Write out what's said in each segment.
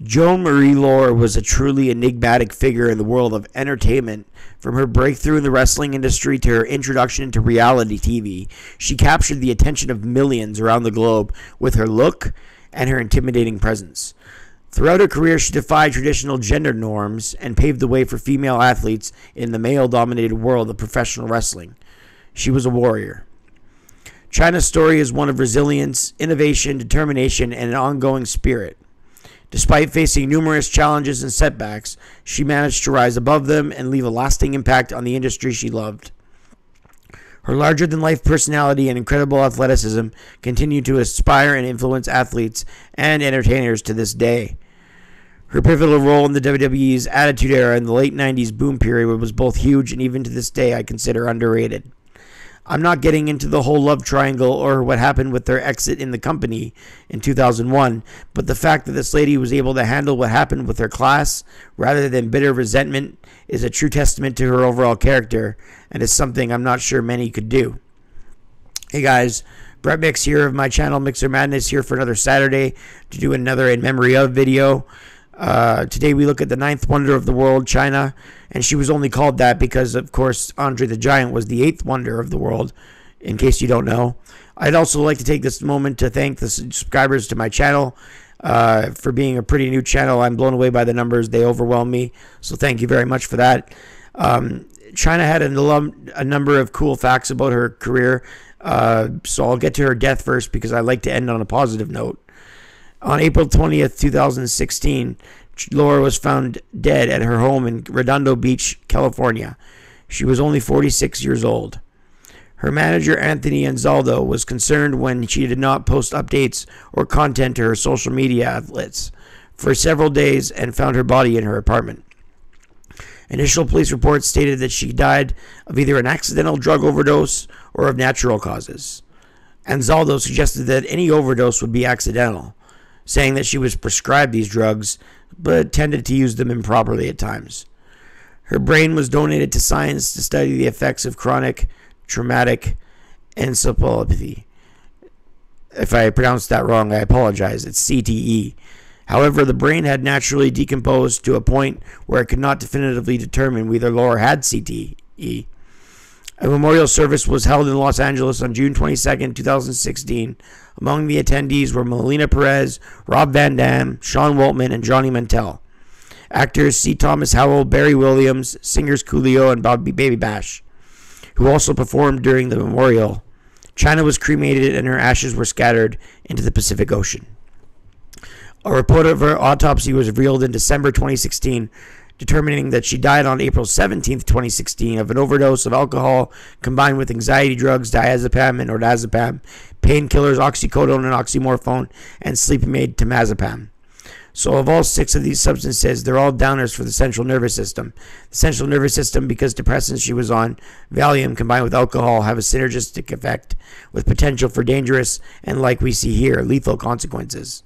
Joan Marie Laurer was a truly enigmatic figure in the world of entertainment. From her breakthrough in the wrestling industry to her introduction into reality TV, she captured the attention of millions around the globe with her look and her intimidating presence. Throughout her career, she defied traditional gender norms and paved the way for female athletes in the male-dominated world of professional wrestling. She was a warrior. Chyna's story is one of resilience, innovation, determination, and an ongoing spirit. Despite facing numerous challenges and setbacks, she managed to rise above them and leave a lasting impact on the industry she loved. Her larger-than-life personality and incredible athleticism continue to inspire and influence athletes and entertainers to this day. Her pivotal role in the WWE's Attitude Era in the late 90s boom period was both huge and even to this day I consider underrated. I'm not getting into the whole love triangle or what happened with their exit in the company in 2001, but the fact that this lady was able to handle what happened with her class rather than bitter resentment is a true testament to her overall character and is something I'm not sure many could do. Hey guys, Brett Mix here of my channel Mixer Madness here for another Saturday to do another in memory of video. Today we look at the ninth wonder of the world, Chyna, and she was only called that because, of course, Andre the Giant was the eighth wonder of the world, in case you don't know. I'd also like to take this moment to thank the subscribers to my channel for being a pretty new channel. I'm blown away by the numbers. They overwhelm me, so thank you very much for that. Chyna had a number of cool facts about her career, so I'll get to her death first because I like to end on a positive note. On April 20th, 2016, Laurer was found dead at her home in Redondo Beach, California. She was only 46 years old. Her manager, Anthony Anzaldo, was concerned when she did not post updates or content to her social media outlets for several days and found her body in her apartment. Initial police reports stated that she died of either an accidental drug overdose or of natural causes. Anzaldo suggested that any overdose would be accidental, saying that she was prescribed these drugs, but tended to use them improperly at times. Her brain was donated to science to study the effects of chronic traumatic encephalopathy. If I pronounced that wrong, I apologize. It's CTE. However, the brain had naturally decomposed to a point where it could not definitively determine whether Laurer had CTE. A memorial service was held in Los Angeles on June 22, 2016. Among the attendees were Melina Perez, Rob Van Dam, Sean Waltman, and Johnny Mantell. Actors C. Thomas Howell, Barry Williams, singers Coolio, and Bobby Baby Bash, who also performed during the memorial. Chyna was cremated and her ashes were scattered into the Pacific Ocean. A report of her autopsy was revealed in December 2016, determining that she died on April 17, 2016, of an overdose of alcohol combined with anxiety drugs, diazepam and orzapam, painkillers, oxycodone and oxymorphone, and sleeping aid temazepam. So of all 6 of these substances, they're all downers for the central nervous system. The central nervous system, because depressants she was on, Valium combined with alcohol, have a synergistic effect with potential for dangerous and, like we see here, lethal consequences.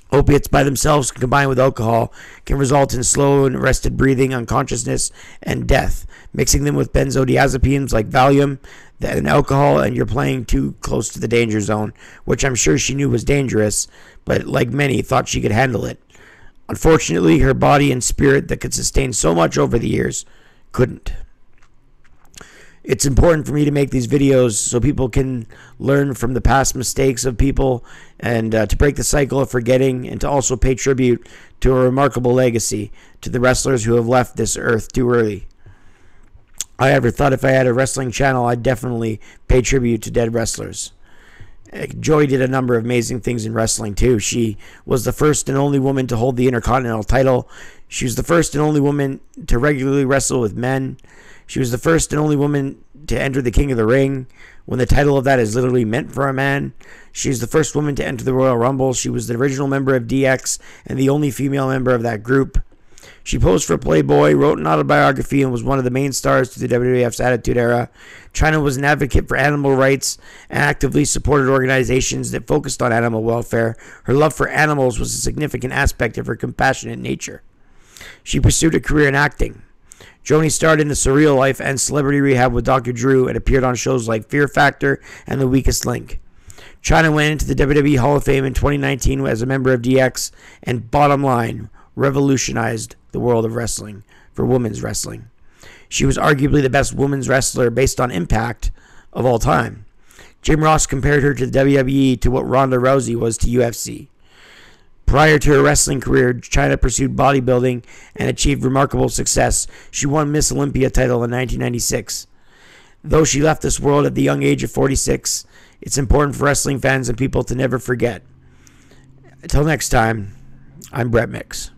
Opiates by themselves, combined with alcohol, can result in slow and arrested breathing, unconsciousness, and death. Mixing them with benzodiazepines like Valium and alcohol, and you're playing too close to the danger zone, which I'm sure she knew was dangerous, but like many, thought she could handle it. Unfortunately, her body and spirit that could sustain so much over the years couldn't. It's important for me to make these videos so people can learn from the past mistakes of people and to break the cycle of forgetting and to also pay tribute to a remarkable legacy to the wrestlers who have left this earth too early. I ever thought if I had a wrestling channel, I'd definitely pay tribute to dead wrestlers. Joy did a number of amazing things in wrestling too. She was the first and only woman to hold the Intercontinental title. She was the first and only woman to regularly wrestle with men. She was the first and only woman to enter the King of the Ring, when the title of that is literally meant for a man. She was the first woman to enter the Royal Rumble. She was the original member of DX and the only female member of that group. She posed for Playboy, wrote an autobiography, and was one of the main stars to the WWF's Attitude Era. Chyna was an advocate for animal rights and actively supported organizations that focused on animal welfare. Her love for animals was a significant aspect of her compassionate nature. She pursued a career in acting. Joni starred in The Surreal Life and Celebrity Rehab with Dr. Drew and appeared on shows like Fear Factor and The Weakest Link. Chyna went into the WWE Hall of Fame in 2019 as a member of DX, and bottom line, revolutionized the world of wrestling for women's wrestling. She was arguably the best women's wrestler based on impact of all time. Jim Ross compared her to the WWE to what Ronda Rousey was to UFC. Prior to her wrestling career, Chyna pursued bodybuilding and achieved remarkable success. She won Miss Olympia title in 1996. Though she left this world at the young age of 46, it's important for wrestling fans and people to never forget. Until next time, I'm Brett Mix.